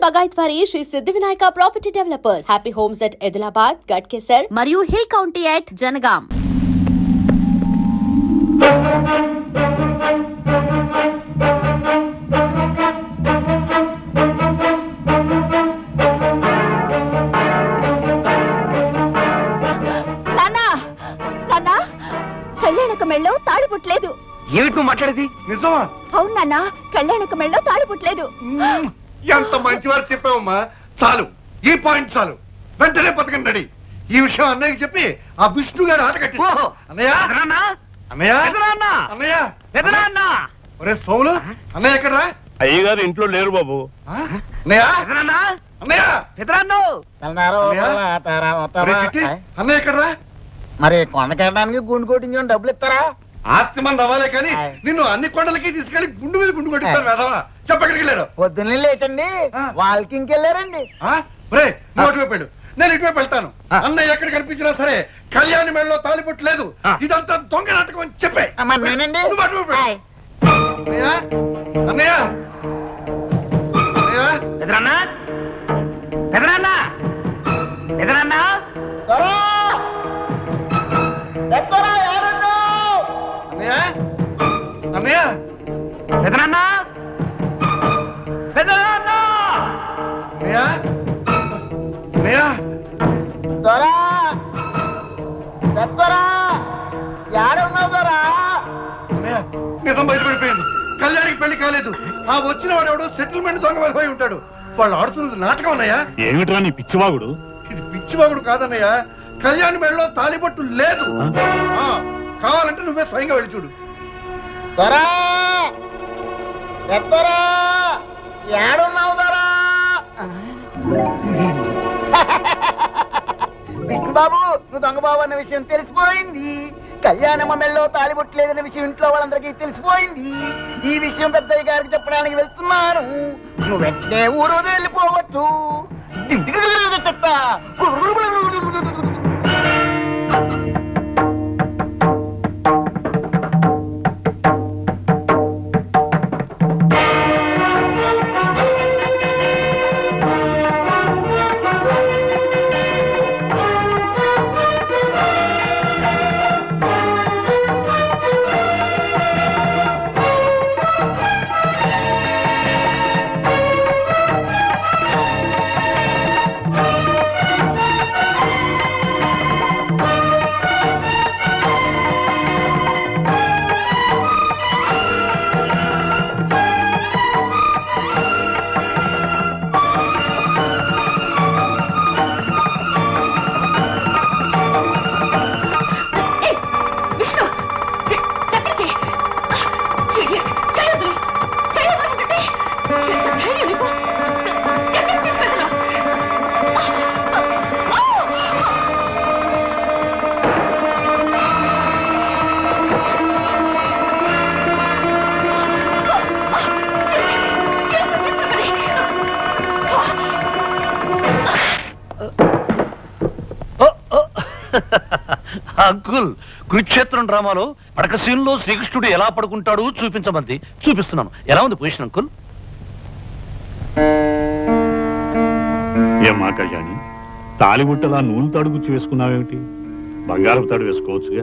Bagaitwari Shri Siddhivinayaka Property Developers. Happy Homes at Edilabad, Gadkesar, Mariu Hill County at Janagam. Nana, కళ్యాణక మెళ్ళో తాళి పుట్టలేదు. ఏమిటి నువ్వు మాట్లాడేది? నిజమా? అవును నాన్న, కళ్యాణక మెళ్ళో తాళి పుట్టలేదు. ఎంత మంచివారు చెప్పావమ్మా. చాలు, ఈ పాయింట్ చాలు. వెంటనే పథకం రెడీ. ఈ విషయం అన్నయ్యకి చెప్పి ఆ విష్ణు గారు ఆట కట్టి అన్నయ్య అన్నయ్య అన్నయ్య ఒరే సోములు, అన్నయ్య ఎక్కడరా? అయ్యగారు ఇంట్లో లేరు బాబు. అన్నయ్య అన్నయ్య అన్నయ్య ఎక్కడరా? మరి కొండకెళ్ళడానికి గుండు కొట్టించని డబ్బులు ఇస్తారా? ఆస్తి మంది అవ్వాలే కానీ నిన్ను అన్ని కొండలకి తీసుకెళ్లి గుండు మీద గుండు కొట్టిస్తారు వేదవా. చెప్పక్కడికి వెళ్ళాడు. పొద్దున్నే లేటండి, వాళ్ళకి ఇంకెళ్ళారండి. నువ్వు అటువైపు వెళ్ళు, నేను ఇటువైపు వెళ్తాను. అన్నయ్య ఎక్కడ కనిపించినా సరే కళ్యాణి మెళ్ళలో తాలిపొట్టలేదు, ఇదంతా దొంగ నాటకం అని చెప్పే. నేనండి. నువ్వు అటువైపు అన్నయ్య అన్నయ్య అన్నయ్య ఎదురన్నా ఎదురన్నా ఎదురన్నా అన్నయ్య అన్నయ్య పెదనాన్న పెదనాన్న అన్నయ్య అన్నయ్య దొరా దొరా ఏడున్నావు దొరా? అన్నయ్య నిజం బయటపడిపోయింది. కళ్యాణికి పెళ్లి కాలేదు. ఆ వచ్చిన వాడు ఎవడో సెటిల్మెంట్ దొంగ వెళ్ళిపోయి ఉంటాడు. వాళ్ళు ఆడుతున్నది నాటకం అన్నయ్య. ఏమిట్రా నీ పిచ్చివాగుడు? ఇది పిచ్చివాగుడు కాదన్నయ్య, కళ్యాణి మెళ్ళలో తాలిపట్టు లేదు. కావాలంటే నువ్వే స్వయంగా వెళ్ళి చూడు. దొరా దొరా ఏడున్నావు దొరా? విష్ణుబాబు, నువ్వు దొంగబాబు అన్న విషయం తెలిసిపోయింది. కళ్యాణమ్మ మెళ్ళో తాలిబొట్టలేదన్న విషయం ఇంట్లో వాళ్ళందరికీ తెలిసిపోయింది. ఈ విషయం పెద్దయ్య గారికి చెప్పడానికి వెళ్తున్నాను. నువ్వు వెంటనే ఊరు వెళ్ళిపోవచ్చు. చెత్త అంకుల్, కురుక్షేత్రం డ్రామాలో పడక సీన్లో శ్రీకృష్ణుడు ఎలా పడుకుంటాడు చూపించమంది. చూపిస్తున్నాను. ఎలా ఉంది పొజిషన్ అంకుల్? ఏమా కళ్యాణి, తాలిబుట్టలా నూనె తాడు గుచ్చి వేసుకున్నావేమిటి? బంగారం తాడు వేసుకోవచ్చుగా.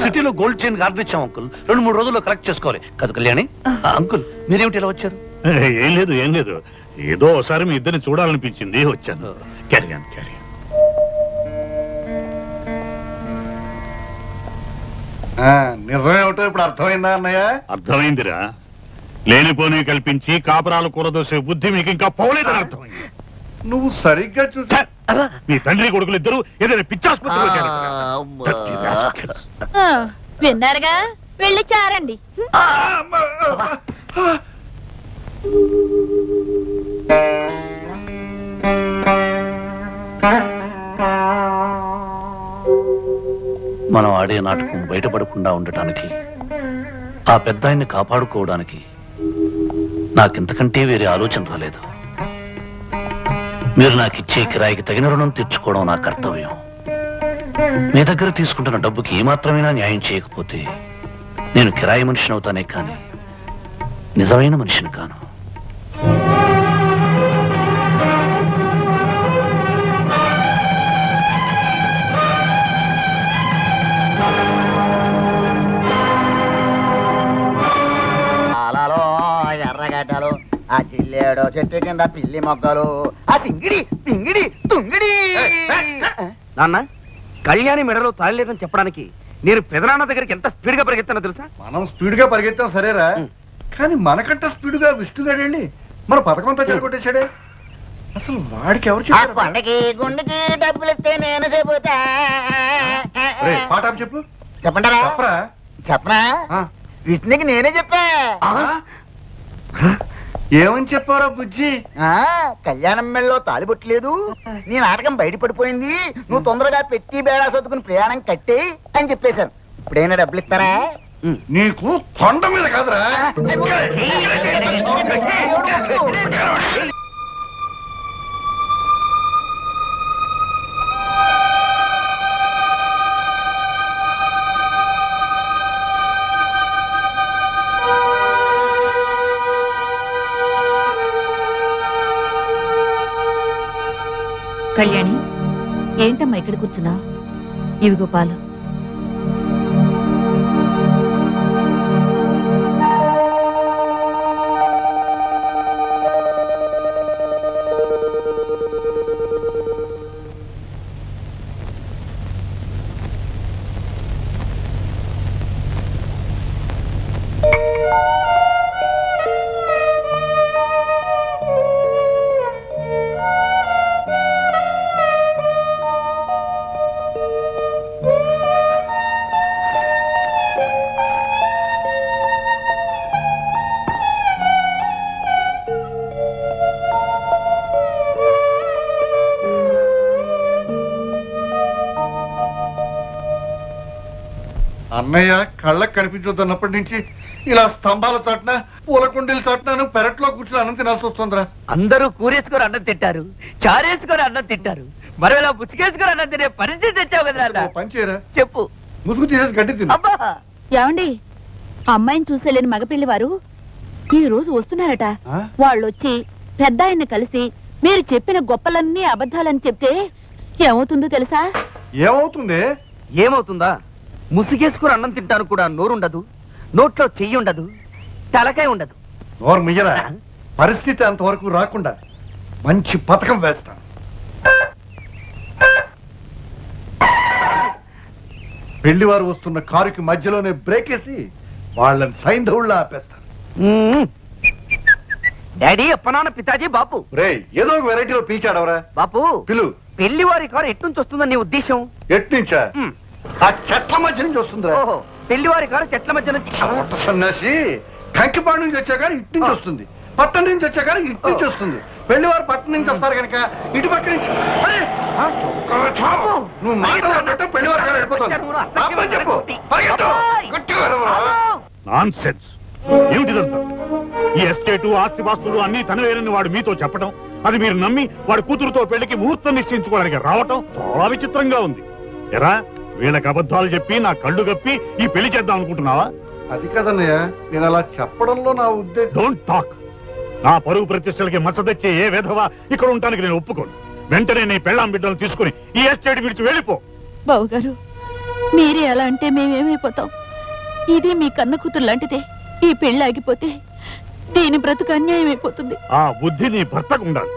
సిటీలో గోల్డ్ చైన్ ఆర్డర్ ఇచ్చాం అంకుల్. 2-3 రోజుల్లో కరెక్ట్ చేసుకోవాలి కదా కళ్యాణి. అంకుల్, మీరేమిటి ఇలా వచ్చారు? ఏం లేదు ఏం లేదు, ఏదో ఒకసారి మీ ఇద్దరిని చూడాలనిపించింది వచ్చాను. క్యారియన్ క్యారియన్. నిజమేమిటో ఇప్పుడు అర్థమైందా అన్నయ్య? అర్థమైందిరా. లేనిపోని కల్పించి కాపురాలు కూరదోసే బుద్ధి మీకు ఇంకా పోలేదని అర్థమైంది. నువ్వు సరిగ్గా చూసా. మీ తండ్రి కొడుకులు ఇద్దరు ఏదైనా పిచ్చాసుపత్రిలో విన్నారుగా, వెళ్ళి చారండి. మనం ఆడే నాటకం బయటపడకుండా ఉండటానికి, ఆ పెద్ద ఆయన్ని కాపాడుకోవడానికి నాకింతకంటే వేరే ఆలోచన రాలేదు. మీరు నాకిచ్చే కిరాయికి తగిన రుణం తీర్చుకోవడం నా కర్తవ్యం. మీ దగ్గర తీసుకుంటున్న డబ్బుకి ఏమాత్రమైనా న్యాయం చేయకపోతే నేను కిరాయి మనిషిని అవుతానే కానీ నిజమైన మనిషిని కాను. ఏడో చెట్టు కింద పిల్లి మొగ్గలు ఆ సింగిడి పింగిడి తుంగిడి. నాన్న కళ్యాణి మెడలో తాళలేదని చెప్పడానికి నేను పెదనాన్న దగ్గరికి ఎంత స్పీడ్ గా పరిగెత్తానో తెలుసా? మనం స్పీడ్ గా పరిగెత్తాం సరేరా, కానీ మనకంటే స్పీడ్ గా విష్ణుగాడండి మన పథకం అంతా చెడగొట్టేశాడే. అసలు వాడికి ఎవరు చెప్పారు? కొండకి గుండెకి డబ్బులు ఇస్తే నేను చెబుతా. పాట చెప్పు. చెప్పంటారా? చెప్పరా. చెప్పనా? విష్ణుకి నేనే చెప్పా. ఏమని చెప్పారా బుజ్జి? కళ్యాణం మెళ్ళలో తాలిబొట్టలేదు, నీ నాటకం బయటపడిపోయింది, నువ్వు తొందరగా పెట్టి బేడా సర్దుకుని ప్రయాణం కట్టే అని చెప్పేశారు. ఇప్పుడైనా డబ్బులు ఇస్తారా? నీకు కొండ మీద కాదురా. కళ్యాణి, ఏంటమ్మా ఇక్కడ కూర్చున్నా? ఇవిగో పాలు. అన్నయ్య కళ్ళకు కనిపించొద్దన్నప్పటి నుంచి ఇలా స్తంభాల చాటున పూల కుండీల చాటున పెరట్లో కూర్చుని అన్నం తినాల్సి వస్తుందిరా. అందరూ కూరేసుకొని అన్నం తింటారు, చారేసుకొని అన్నం తింటారు, మరి ఇలా ముసుగేసుకొని అన్నం తినే పరిస్థితి తెచ్చావు కదా. పని చేయరా, చెప్పు. ముసుగు తీసేసి గడ్డి తిను. ఏమండి, అమ్మాయిని చూసేలేని మగపిల్లి వారు ఈ రోజు వస్తున్నారట. వాళ్ళొచ్చి పెద్ద ఆయన్ని కలిసి మీరు చెప్పిన గొప్పలన్నీ అబద్ధాలని చెప్తే ఏమవుతుందో తెలుసా? ఏమవుతుంది? ఏమవుతుందా? ముసుగేసుకుని అన్నం తింటాను కూడా నోరుండదు, నోట్లో చెయ్యి ఉండదు, తలకాయ ఉండదు. నోరు మియ్యరా. పరిస్థితి అంతవరకు రాకుండా మంచి పథకం వేస్తాను. పెళ్లివారు వస్తున్న కారుకి మధ్యలోనే బ్రేక్ వేసి వాళ్ళని సైంధవుళ్ళ ఆపేస్తాను. డాడీ, అప్పనాన్న, పితాజీ, బాపు. రే, ఏదో ఒక వెరైటీలో పీచాడవరా. బాపు, పిలు. పెళ్లివారి కారు ఎట్నుంచి వస్తుందని నీ ఉద్దేశం? ఎట్నుంచా? ఆ చెట్ల మధ్య నుంచి వస్తుందిరా. పెళ్లివారి కారు చెట్ల మధ్య నుంచి. సన్నాసి, కంకిపాడు నుంచి వచ్చా కానీ ఇటు నుంచి వస్తుంది, పట్టణం నుంచి వచ్చా కానీ ఇటు నుంచి వస్తుంది. పెళ్లివారు పట్టణం నుంచి వస్తారు కనుక ఇటు పక్క నుంచి. నువ్వు మాట్లాడినట్టు పెళ్లివారు కారు వెళ్ళిపోతుంది. చెప్పు. నాన్సెన్స్. ఏమిటిదంతా? ఈ ఎస్టేటు, ఆస్తిపాస్తులు అన్ని తనవేనని వాడు మీతో చెప్పడం, అది మీరు నమ్మి వాడి కూతురుతో పెళ్లికి ముహూర్తం నిశ్చయించుకోవడానికి రావటం చాలా విచిత్రంగా ఉంది. ఎరా, వీళ్ళకి అబద్ధాలు చెప్పి నా కళ్ళు గప్పి ఈ పెళ్లి చేద్దాం అనుకుంటున్నావా? అది కదన్నయ్య, నేను అలా చెప్పడంలో నా ఉద్దేశం. Don't talk. నా పరువు ప్రతిష్టలకి మచ్చ తెచ్చే ఏ విధవా ఇక్కడ ఉండటానికి నేను ఒప్పుకోను. వెంటనే నీ పెళ్ళాం బిడ్డలు తీసుకుని ఈ ఎస్టేట్ విడిచి వెళ్ళిపో. బావుగారు, మీరే అలా అంటే మేమేమైపోతాం? ఇది మీ కన్న కూతురు లాంటిదే. ఈ పెళ్లి ఆగిపోతే దీని బ్రతుకు అన్యాయం అయిపోతుంది. ఆ బుద్ధి నీ భర్తకు ఉండాలి.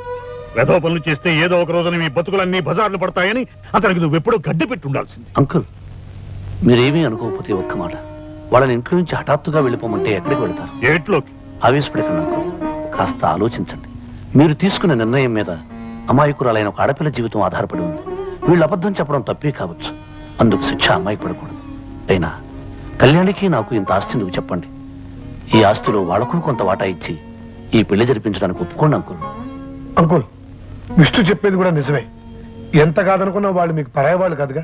వెధవ పనులు చేస్తే ఏదో ఒక రోజున మీ బతుకులన్నీ బజార్లు పడతాయని అతనికి నువ్వెప్పుడూ గడ్డి పెట్టి ఉండాల్సింది. అంకుల్, మీరేమీ అనుకోకపోతే ఒక్క మాట, వాళ్ళని ఇంట్లో నుంచి హఠాత్తుగా వెళ్ళిపోమంటే ఎక్కడికి వెళ్తారు? ఏట్లోకి. ఆవేశపడకండి అంకుల్, కాస్త ఆలోచించండి. మీరు తీసుకున్న నిర్ణయం మీద అమాయకురాలైన ఒక ఆడపిల్ల జీవితం ఆధారపడి ఉంది. వీళ్ళు అబద్ధం చెప్పడం తప్పే కావచ్చు, అందుకు శిక్ష అమ్మాయికి పడకూడదు. అయినా కళ్యాణికి నాకు ఇంత ఆస్తి ఎందుకు చెప్పండి? ఈ ఆస్తిలో వాళ్లకు కొంత వాటా ఇచ్చి ఈ పెళ్లి జరిపించడానికి ఒప్పుకోండి అంకుల్. అంకుల్, విష్ణు చెప్పేది కూడా నిజమే. ఎంత కాదనుకున్నా వాళ్ళు మీకు పరాయి వాళ్ళు కాదుగా.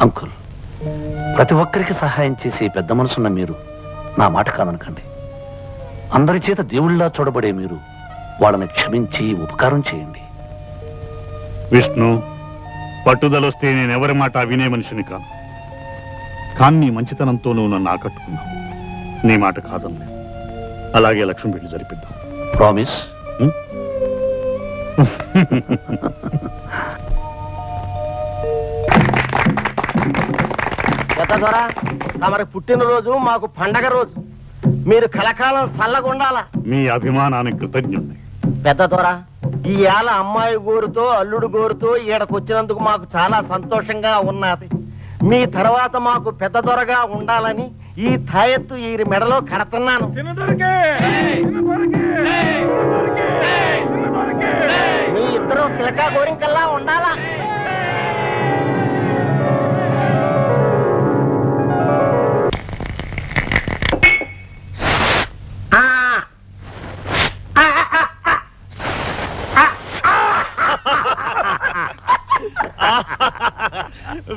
అంకుల్, ప్రతి ఒక్కరికి సహాయం చేసే పెద్ద మనసున్న మీరు నా మాట కాదనకండి. అందరి చేత దేవుళ్ళలా చూడబడే మీరు వాళ్ళని క్షమించి ఉపకారం చేయండి. విష్ణు, పట్టుదలొస్తే నేనెవరి మాట వినే మనిషిని కాను. కానీ నీ మంచితనంతో నువ్వు నన్ను ఆకట్టుకున్నావు. నీ మాట కాదన్నా. అలాగే లక్ష్మి పెళ్లి జరిపిద్దాం. ప్రామిస్? తమరి పుట్టినరోజు మాకు పండగ రోజు. మీరు కలకాలం చల్లగుండాలా. మీ అభిమానానికి కృతజ్ఞుణ్ణి. పెద్ద దొర, ఈ ఏళ అమ్మాయి గోరుతో అల్లుడు గోరుతో ఈడకొచ్చినందుకు మాకు చాలా సంతోషంగా ఉన్నది. మీ తర్వాత మాకు పెద్ద దొరగా ఉండాలని ఈ తాయెత్తు ఈ మెడలో కడుతున్నాను. మీ ఇద్దరు సిలకా గోరింకల్లా ఉండాలా.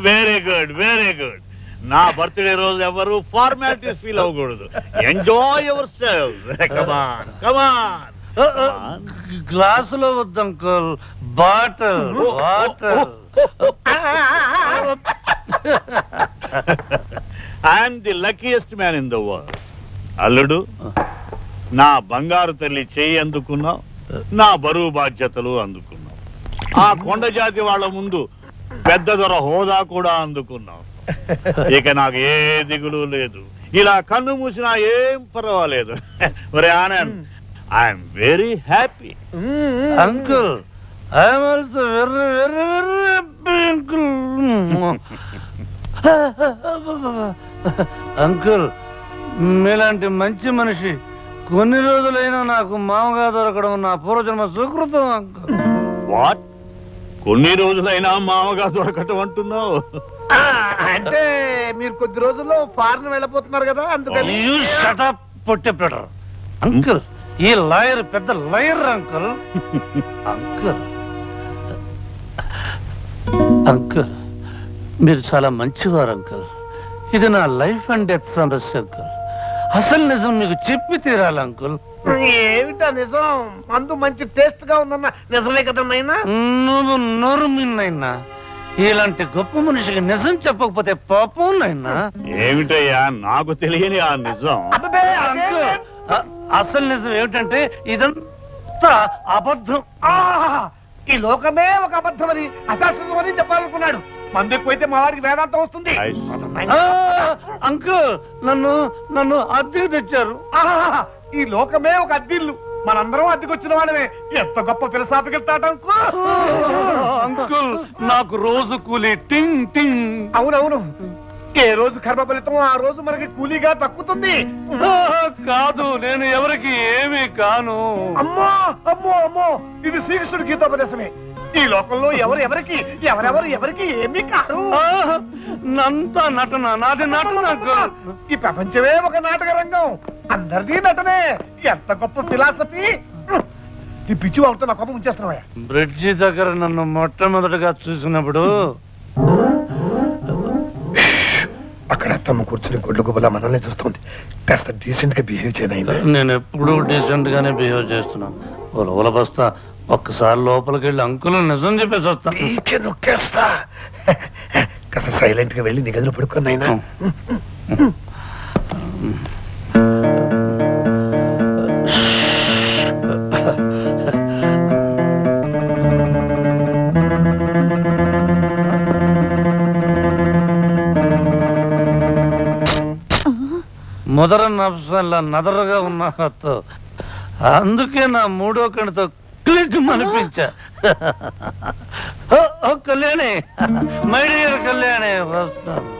Very good, very good. నా బర్త్డే రోజు ఎవరు ఫార్మాలిటీస్ ఫీల్ అవ్వకూడదు. Enjoy yourself. Come on come on. గ్లాసులో వద్దు uncle, bottle water. I'm the luckiest man in the world. అల్లుడు, నా బంగారు తల్లి చేయి అందుకున్నావు, నా బరువు బాధ్యతలు అందుకున్నావు. ఆ కొండ జాతి వాళ్ళ ముందు పెద్ద దొర హోదా కూడా అందుకున్నావు. ఇక నాకు ఏ దిగులు లేదు. ఇలా కన్ను మూసినా ఏం పర్వాలేదు. ఒరే Anand, I'm very happy. Uncle, I'm also very very very happy uncle. Uncle, మీలాంటి మంచి మనిషి కొన్ని రోజులైనా నాకు మామగా దొరకడం నా పూర్వజన్మ సుకృతం అంకుల్. వాట్? కొన్ని రోజులైనా మామగా దొరకటం అంటున్నావు? అంటే మీరు కొద్ది రోజుల్లో ఫారెన్ వెళ్ళిపోతున్నారు కదా, అందుకని. అంకుల్, ఈ లాయర్ పెద్ద లాయర్ అంకుల్. అంకుల్ అంకుల్ మీరు చాలా మంచివారు అంకుల్. ఇది నా లైఫ్ అండ్ డెత్ సమస్య అంకుల్. అసలు నిజం మీకు చెప్పి తీరాలి అంకుల్. ఏమిటా నిజం? మందు మంచి టేస్ట్ గా ఉందన్న నిజమే కదన్నైనా? నువ్వు నోరు మిన్నైనా ఇలాంటి గొప్ప మనిషికి నిజం చెప్పకపోతే పాపం నైనా. ఏమిటయ్యా నాకు తెలియని ఆ నిజం? అంకుల్, అసలు నిజం ఏమిటంటే ఇదంతా అబద్ధం. ఈ లోకమే ఒక అబద్ధం అని, అశాస్త్రం అని చెప్పాలనుకున్నాడు. మందు ఎక్కువైతే మా వారికి వేదాంతం వస్తుంది. అంకుల్, నన్ను అద్దెకు తెచ్చారు. ఈ లోకమే ఒక అద్దిల్లు, మనందరం అద్దెకొచ్చిన వాళ్ళమే. ఎంత గొప్ప ఫిలసాఫికల్ థాట్ అంకుల్. అంకుల్, నాకు రోజు కూలీ టింగ్ టింగ్. అవునవును, ఏ రోజు కర్మ ఫలితం ఆ రోజు మనకి కూలీగా దక్కుతుంది. కాదు, నేను ఎవరికి ఏమీ కాను. అమ్మో అమ్మో అమ్మో, ఇది శ్రీకృష్ణుడి గీతోపదేశమే. ఈ లోకంలో ఎవరెవరికి ఏమీ కాదు. నంతా నటన, నాది నటన అంకుల్. ఈ ప్రపంచమే ఒక నాటక రంగం, అందరిది నటనే. ఎంత గొప్ప ఫిలాసఫీ. ఈ పిచ్చి వాళ్ళతో నా కోపం ఉంచేస్తున్నావా? బ్రిడ్జి దగ్గర నన్ను మొట్టమొదటిగా చూసినప్పుడు అక్కడ అత్తమ్మ కూర్చుని గుడ్లు గుబలా మనల్ని చూస్తుంది. కాస్త డీసెంట్ గా బిహేవ్ చేయనైనా. నేను ఎప్పుడూ డీసెంట్ గానే బిహేవ్ చేస్తున్నాను. ఓల బస్తా ఒక్కసారి లోపలికి వెళ్ళి అంకులు నిజం చెప్పేసి వస్తాను. నొక్కేస్తా. కాస్త సైలెంట్ గా వెళ్ళి నీ గదిలో పడుకున్నాయినా. మొదర నఫ్సల్లా నదరగా ఉన్న హత్తు, అందుకే నా మూడో కణితో క్లిక్ అనిపించా. కళ్యాణి, మై డియర్ కళ్యాణి, వస్తాను.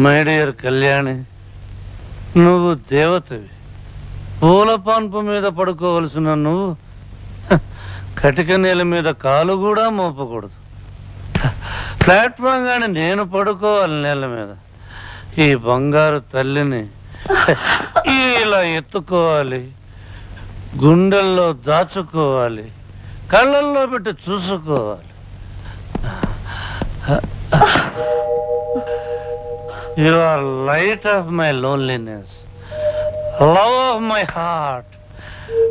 మై డియర్ కళ్యాణి, నువ్వు దేవతవి. పూల పాన్పు మీద పడుకోవలసిన నువ్వు కటిక నేల మీద కాలు కూడా మోపకూడదు. ప్లాట్ఫామ్ గాని నేను పడుకోవాలి నేల మీద. ఈ బంగారు తల్లిని ఇలా ఎత్తుకోవాలి, గుండెల్లో దాచుకోవాలి, కళ్ళల్లో పెట్టి చూసుకోవాలి. You are light of my loneliness, love of my heart,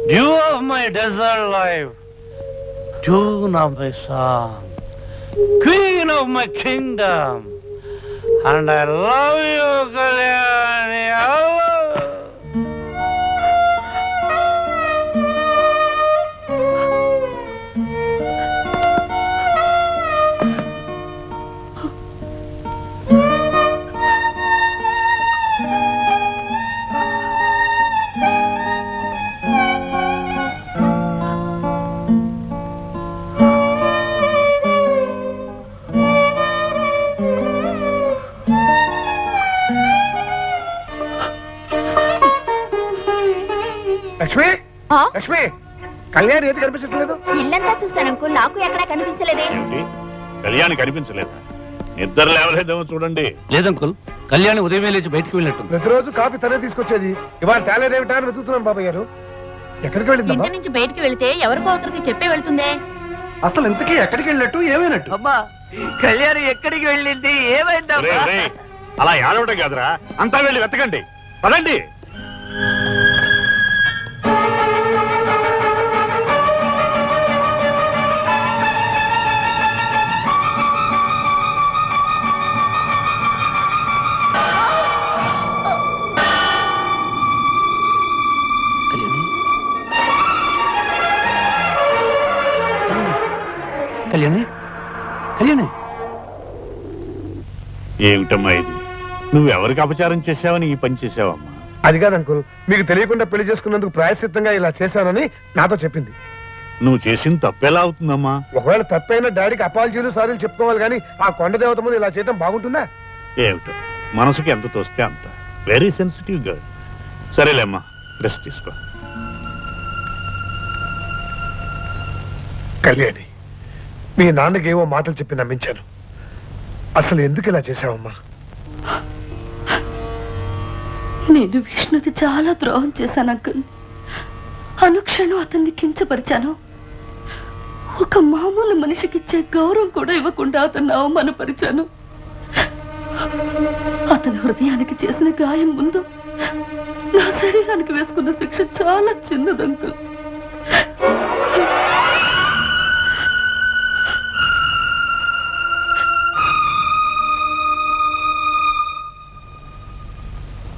dew of my desert life, tune of my song, queen of my kingdom, and I love you, Kalyani. I love you. Lakshmi Lakshmi Kalyan ఏది కనిపించట్లేదు? ఇల్లంతా చూశాను uncle, నాకు ఎక్కడా కనిపించలేదే. ఏమిటి కళ్యాణి కనిపించలేదా? నిద్ర లేవలేదేమో చూడండి. లేదంకుల్, కళ్యాణి ఉదయమే లేచి బయటికి వెళ్ళినట్టు. ప్రతిరోజు కాఫీ తనే తీసుకొచ్చేది, ఇవాళ టాలెంట్ ఏమిటా అని వెతుకుతున్నాను బాబాయ్ గారు. ఎక్కడికి వెళ్ళింది? ఇంటి నుంచి బయటికి వెళితే ఎవరికో ఒకరికి చెప్పే వెళ్తుందే. అసలు ఇంతకీ ఎక్కడికి వెళ్ళినట్టు ఏమైనట్టు? అమ్మా కళ్యాణి ఎక్కడికి వెళ్ళింది, ఏమైందమ్మా? ఒరేయ్, ఒరేయ్, అలా ఏడవటం కాదురా, అంతా వెళ్ళి వెతకండి, పదండి. కళ్యాణి, కళ్యాణి, ఏమిటమ్మా ఇది? నువ్వెవరికి అపచారం చేశావని ఈ పని చేసావమ్మా? అది కాదు అంకుల్, మీకు తెలియకుండా పెళ్లి చేసుకున్నందుకు ప్రాయశ్చిత్తంగా ఇలా చేశానని నాతో చెప్పింది. నువ్వు చేసిన తప్పెలా అవుతుందమ్మా? ఒకవేళ తప్పైనా డాడీకి అపాలజీలు సారీలు చెప్పుకోవాలి కానీ ఆ కొండ దేవత ముందు ఇలా చేయడం బాగుంటుందా? ఏమిటో మనసుకి ఎంత తోస్తే అంత. Very sensitive girl. సరేలేమ్మా, రెస్ట్ తీసుకో. కళ్యాణి, మీ నాన్నకి ఏవో మాటలు చెప్పి నమ్మించాను. అసలు ఎందుకు ఇలా చేశావమ్మా? నేను విష్ణుకి చాలా ద్రోహం చేశాను అంకుల్. అనుక్షణం అతన్ని కించపరిచాను. ఒక మామూలు మనిషికిచ్చే గౌరవం కూడా ఇవ్వకుండా అతన్ని అవమానపరిచాను. అతని హృదయానికి చేసిన గాయం ముందు నా శరీరానికి వేసుకున్న శిక్ష చాలా చిన్నది అంకుల్.